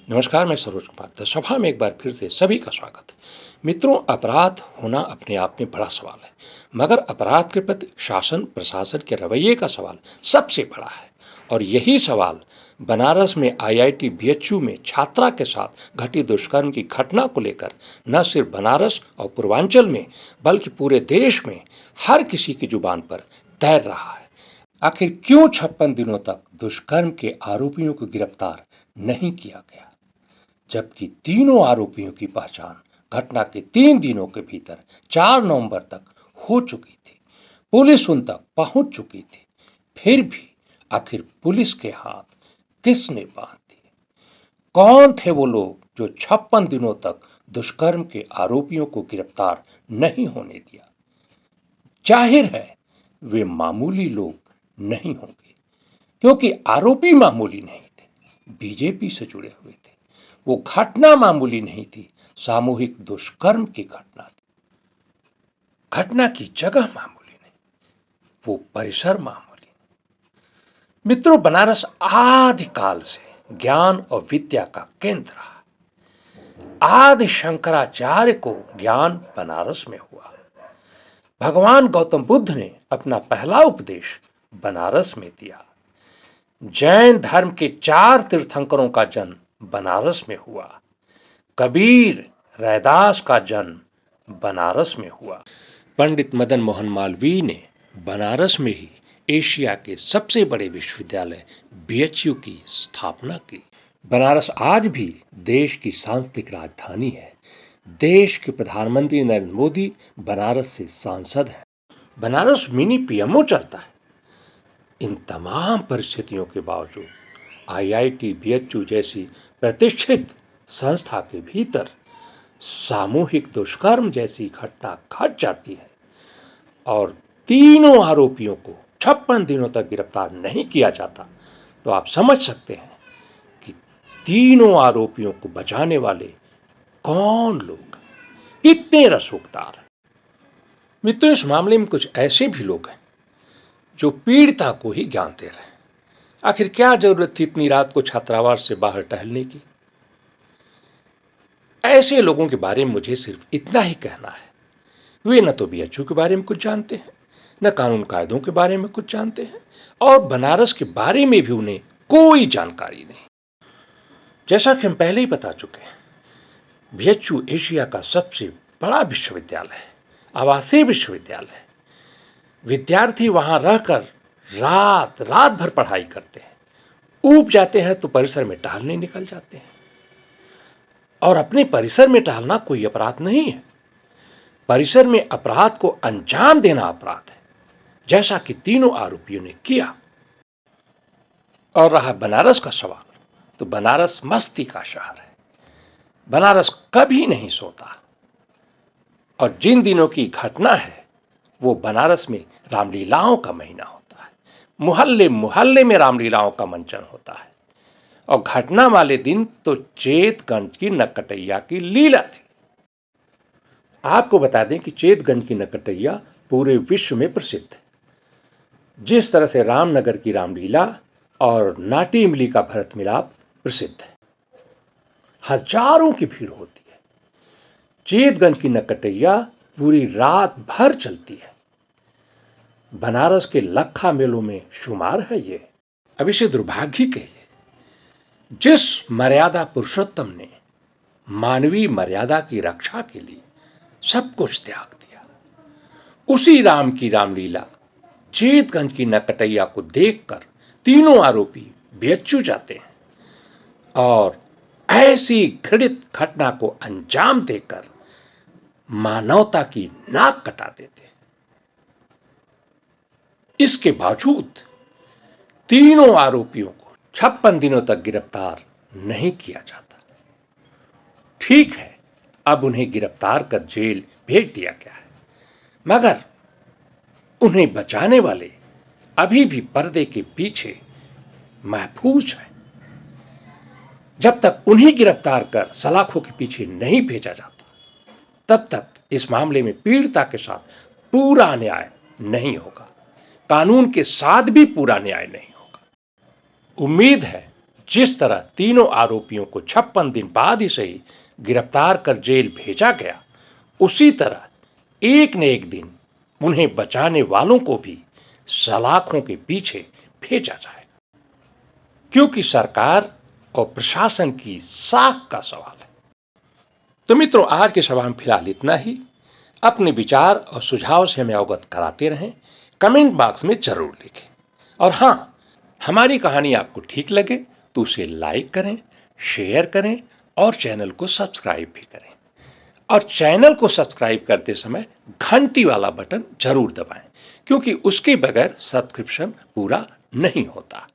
नमस्कार, मैं सरोज कुमार द सभा में एक बार फिर से सभी का स्वागत है। मित्रों, अपराध होना अपने आप में बड़ा सवाल है, मगर अपराध के प्रति शासन प्रशासन के रवैये का सवाल सबसे बड़ा है। और यही सवाल बनारस में आईआईटी बीएचयू में छात्रा के साथ घटी दुष्कर्म की घटना को लेकर न सिर्फ बनारस और पूर्वांचल में बल्कि पूरे देश में हर किसी की जुबान पर तैर रहा है। आखिर क्यों 56 दिनों तक दुष्कर्म के आरोपियों को गिरफ्तार नहीं किया गया, जबकि तीनों आरोपियों की पहचान घटना के 3 दिनों के भीतर 4 नवंबर तक हो चुकी थी। पुलिस उन तक पहुंच चुकी थी। फिर भी आखिर पुलिस के हाथ किसने बांध दिए? कौन थे वो लोग जो 56 दिनों तक दुष्कर्म के आरोपियों को गिरफ्तार नहीं होने दिया? जाहिर है वे मामूली लोग नहीं होंगे, क्योंकि आरोपी मामूली नहीं थे, बीजेपी से जुड़े हुए थे। वो घटना मामूली नहीं थी, सामूहिक दुष्कर्म की घटना थी। घटना की जगह मामूली नहीं, वो परिसर मामूली नहीं। मित्रों, बनारस आदिकाल से ज्ञान और विद्या का केंद्र रहा। आदि शंकराचार्य को ज्ञान बनारस में हुआ। भगवान गौतम बुद्ध ने अपना पहला उपदेश बनारस में दिया। जैन धर्म के 4 तीर्थंकरों का जन्म बनारस में हुआ। कबीर रैदास का जन्म बनारस में हुआ। पंडित मदन मोहन मालवीय ने बनारस में ही एशिया के सबसे बड़े विश्वविद्यालय बीएचयू की स्थापना की। बनारस आज भी देश की सांस्कृतिक राजधानी है। देश के प्रधानमंत्री नरेंद्र मोदी बनारस से सांसद हैं। बनारस मिनी पीएमओ चलता है। इन तमाम परिस्थितियों के बावजूद आईआईटी बीएचयू जैसी प्रतिष्ठित संस्था के भीतर सामूहिक दुष्कर्म जैसी घटना घट जाती है और तीनों आरोपियों को 56 दिनों तक गिरफ्तार नहीं किया जाता, तो आप समझ सकते हैं कि तीनों आरोपियों को बचाने वाले कौन लोग, कितने रसूखदार हैं। मित्रों, इस मामले में कुछ ऐसे भी लोग हैं जो पीड़िता को ही ज्ञान दे रहे हैं। आखिर क्या जरूरत थी इतनी रात को छात्रावास से बाहर टहलने की? ऐसे लोगों के बारे में मुझे सिर्फ इतना ही कहना है, वे न तो बीएचयू के बारे में कुछ जानते हैं, न कानून कायदों के बारे में कुछ जानते हैं, और बनारस के बारे में भी उन्हें कोई जानकारी नहीं। जैसा कि हम पहले ही बता चुके हैं, बीएचयू एशिया का सबसे बड़ा विश्वविद्यालय है, आवासीय विश्वविद्यालय है। विद्यार्थी वहां रहकर रात रात भर पढ़ाई करते हैं, ऊब जाते हैं तो परिसर में टहलने निकल जाते हैं। और अपने परिसर में टहलना कोई अपराध नहीं है। परिसर में अपराध को अंजाम देना अपराध है, जैसा कि तीनों आरोपियों ने किया। और रहा बनारस का सवाल, तो बनारस मस्ती का शहर है। बनारस कभी नहीं सोता। और जिन दिनों की घटना है, वो बनारस में रामलीलाओं का महीना होता है। मोहल्ले मोहल्ले में रामलीलाओं का मंचन होता है। और घटना वाले दिन तो चेतगंज की नरकटिया की लीला थी। आपको बता दें कि चेतगंज की नरकटिया पूरे विश्व में प्रसिद्ध है। जिस तरह से रामनगर की रामलीला और नाटी इमली का भरत मिलाप प्रसिद्ध है, हजारों की भीड़ होती है। चेतगंज की नरकटिया पूरी रात भर चलती है। बनारस के लखा मेलों में शुमार है ये। अब इसे दुर्भाग्य कहिए, जिस मर्यादा पुरुषोत्तम ने मानवीय मर्यादा की रक्षा के लिए सब कुछ त्याग दिया, उसी राम की रामलीला चेतगंज की नरकटिया को देखकर तीनों आरोपी बीएचयू जाते हैं और ऐसी घृणित घटना को अंजाम देकर मानवता की नाक कटा देते हैं। इसके बावजूद तीनों आरोपियों को 56 दिनों तक गिरफ्तार नहीं किया जाता। ठीक है, अब उन्हें गिरफ्तार कर जेल भेज दिया गया है, मगर उन्हें बचाने वाले अभी भी पर्दे के पीछे महफूज हैं। जब तक उन्हें गिरफ्तार कर सलाखों के पीछे नहीं भेजा जाता, तब तक इस मामले में पीड़िता के साथ पूरा न्याय नहीं होगा, कानून के साथ भी पूरा न्याय नहीं होगा। उम्मीद है जिस तरह तीनों आरोपियों को 56 दिन बाद ही सही गिरफ्तार कर जेल भेजा गया, उसी तरह एक न एक दिन उन्हें बचाने वालों को भी सलाखों के पीछे भेजा जाएगा, क्योंकि सरकार और प्रशासन की साख का सवाल है। तो मित्रों, आज के सभा में फिलहाल इतना ही। अपने विचार और सुझाव से हमें अवगत कराते रहें, कमेंट बॉक्स में जरूर लिखें। और हाँ, हमारी कहानी आपको ठीक लगे तो उसे लाइक करें, शेयर करें और चैनल को सब्सक्राइब भी करें। और चैनल को सब्सक्राइब करते समय घंटी वाला बटन जरूर दबाएं, क्योंकि उसके बगैर सब्सक्रिप्शन पूरा नहीं होता।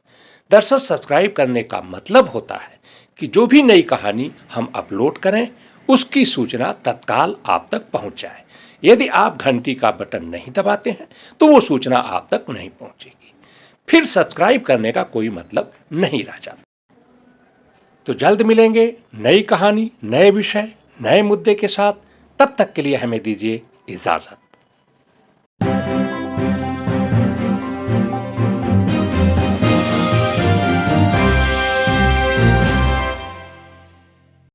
दरअसल सब्सक्राइब करने का मतलब होता है कि जो भी नई कहानी हम अपलोड करें उसकी सूचना तत्काल आप तक पहुंच जाए। यदि आप घंटी का बटन नहीं दबाते हैं तो वो सूचना आप तक नहीं पहुंचेगी, फिर सब्सक्राइब करने का कोई मतलब नहीं रह जाता। तो जल्द मिलेंगे नई कहानी, नए विषय, नए मुद्दे के साथ। तब तक के लिए हमें दीजिए इजाजत।